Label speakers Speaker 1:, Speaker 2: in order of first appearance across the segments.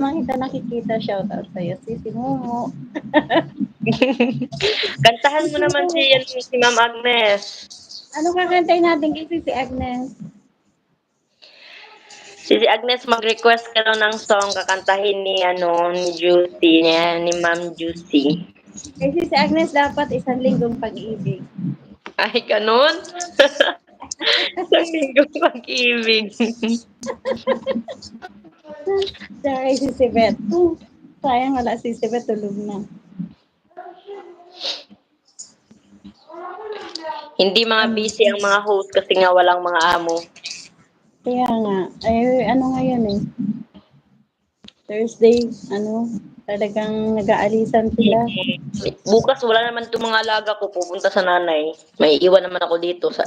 Speaker 1: naman kita nakikita, shoutout sa'yo, Sisi Momo.
Speaker 2: Kantahan mo
Speaker 1: Sisi
Speaker 2: naman si,
Speaker 1: Momo.
Speaker 2: si Ma'am Agnes.
Speaker 1: Ano kakantayin natin kay Sisi Agnes?
Speaker 2: Si Agnes, mag-request ka daw ng song kakantahin ni, ni Juicy, ni Ma'am Juicy.
Speaker 1: Kay Sisi Agnes dapat isang linggong pag-ibig.
Speaker 2: Ay, ganun? Isang linggong pag-ibig.
Speaker 1: Tsaka kay Sisi Beth. Sayang wala si Sisi Beth, tulog na.
Speaker 2: Hindi mga
Speaker 1: Ano?
Speaker 2: busy ang mga host kasi nga walang mga amo.
Speaker 1: Kaya nga, ay ano ngayon eh. Thursday, talagang nag-aalisan sila.
Speaker 2: Bukas wala naman itong mga alaga ko pupunta sa nanay. May iwan naman ako dito sa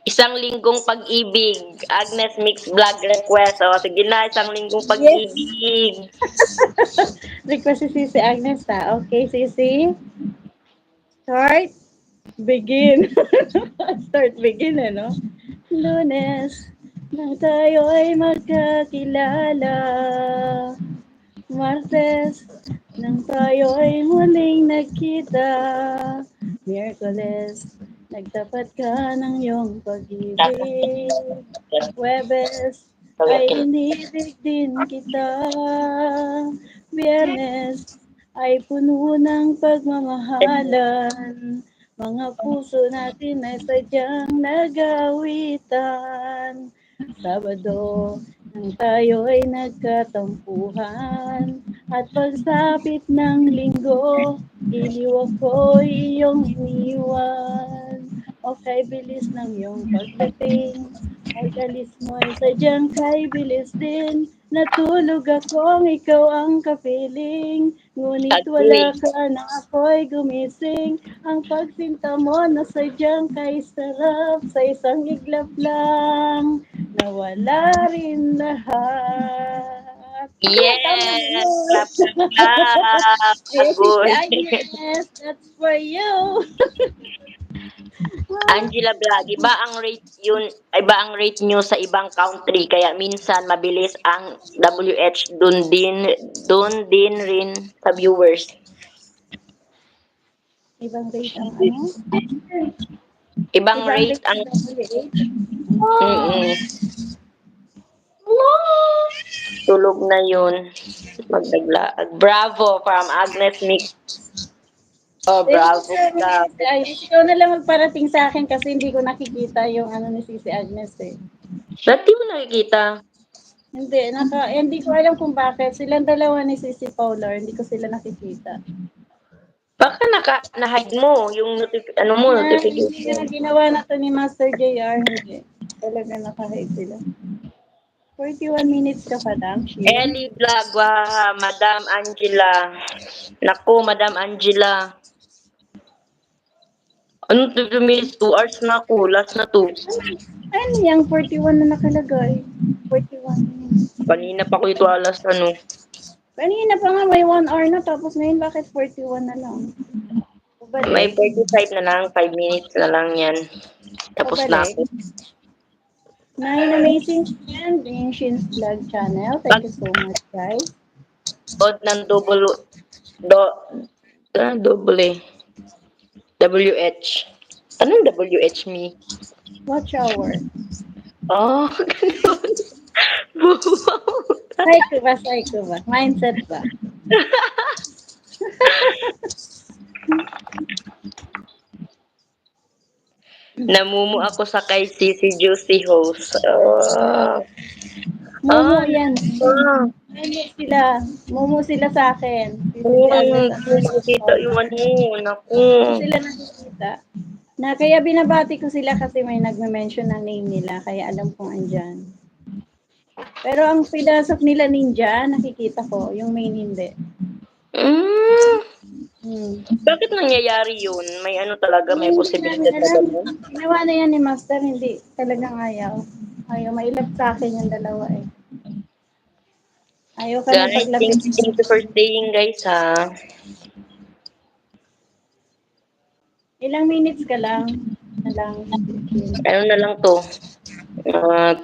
Speaker 2: isang linggong pag-ibig. Agnes Mix Vlog request. O, sige na, isang linggong
Speaker 1: Yes!
Speaker 2: pag-ibig.
Speaker 1: Request si Sisi Agnes ha. Okay, Sisi? Start, begin. Start, begin, Lunes, nang tayo'y magkakilala. Martes, nang tayo'y muling nagkita. Miyerkules, nagtapat ka ng iyong pag-ibig. Huwebes, ay inibig din kita. Biyernes, ay puno ng pagmamahalan. Mga puso natin ay sadyang nag-awitan. Sabado, nang tayo'y nagkatampuhan. At pagsapit ng linggo, iliw ako'y iyong iniwan. O kay bilis ng iyong pagdating, ay alis mo'y sadyang kay bilis din. Natulog akong ikaw ang kapiling, ngunit wala
Speaker 2: Agree.
Speaker 1: ka na ako'y gumising. Ang pagsinta mo na sadyang kay sarap, sa isang iglap lang, nawala rin lahat. Tama na
Speaker 2: Yes!
Speaker 1: yun.
Speaker 2: Clap, clap, clap!
Speaker 1: Yes, si
Speaker 2: Agoy!
Speaker 1: Agnes, that's for you.
Speaker 2: Angela Vlog, iba ang rate yun, iba ang rate nyo sa ibang country, kaya minsan mabilis ang WH dun din rin sa viewers.
Speaker 1: Ibang rate ang ano?
Speaker 2: Ibang
Speaker 1: Ibang
Speaker 2: rate
Speaker 1: rate
Speaker 2: ang
Speaker 1: ang WH?
Speaker 2: mm tulog na yun. Magdaglaag. Bravo from Agnes Mix. Oh,
Speaker 1: Thank you
Speaker 2: bravo
Speaker 1: so much,
Speaker 2: ka.
Speaker 1: Sisi Agnes. Ikaw na lang magparating sa akin kasi hindi ko nakikita yung ano ni Sisi Agnes eh.
Speaker 2: Ba't di mo nakikita?
Speaker 1: Hindi ko alam kung bakit. Silang dalawa ni Sisi Paula, hindi ko sila nakikita.
Speaker 2: Baka na-hide mo yung
Speaker 1: Hindi
Speaker 2: notification.
Speaker 1: na ginawa na to ni Master JR, hindi. Talaga nakahide sila. 41 minutes ka pa lang, Shin.
Speaker 2: Ellie Vlog, Madam Angela. Naku, Madam Angela. Ano, 2 minutes, 2 hours na ako. Last na to.
Speaker 1: Ano yung 41 na nakalagay? 41 minutes.
Speaker 2: Kanina pa ko ito alas
Speaker 1: Kanina pa nga may 1 hour na tapos ngayon bakit 41 na lang?
Speaker 2: May
Speaker 1: Pabalik.
Speaker 2: 45 na lang, 5 minutes na lang yan. Tapos na
Speaker 1: Pabalik.
Speaker 2: ako.
Speaker 1: Nine amazing friends in Shin's Vlog channel. Thank you so much, guys.
Speaker 2: Pag ng double WH. Anong WH me?
Speaker 1: Watch hour.
Speaker 2: Oh, ganun. Wow.
Speaker 1: Psycho ba? Mindset ba?
Speaker 2: Namumu ako sa kay Sisi Juicy host. Oh.
Speaker 1: Momo
Speaker 2: Ah,
Speaker 1: yan.
Speaker 2: ah.
Speaker 1: Momo sila. Momo sila sa akin. Si Agnes at
Speaker 2: Hindi makikita yung naku.
Speaker 1: Hindi sila nakikita. Kaya binabati ko sila kasi may nagme-mention ng name nila. Kaya alam kong andyan. Pero ang pinasok nila ninja, nakikita ko. Yung main hindi.
Speaker 2: Mm,
Speaker 1: Hmm.
Speaker 2: bakit nangyayari yun? May talaga, may
Speaker 1: Hindi namin
Speaker 2: posibilidad na
Speaker 1: alam.
Speaker 2: gano'n?
Speaker 1: Ginawa na yan ni Master, hindi. Talagang ayaw. Ayaw, mailap sa akin yung dalawa eh. Ayaw kami
Speaker 2: Guys,
Speaker 1: paglapit.
Speaker 2: thank you for staying guys ha.
Speaker 1: Ilang minutes ka lang. Na lang.
Speaker 2: Ano na lang to? Ah,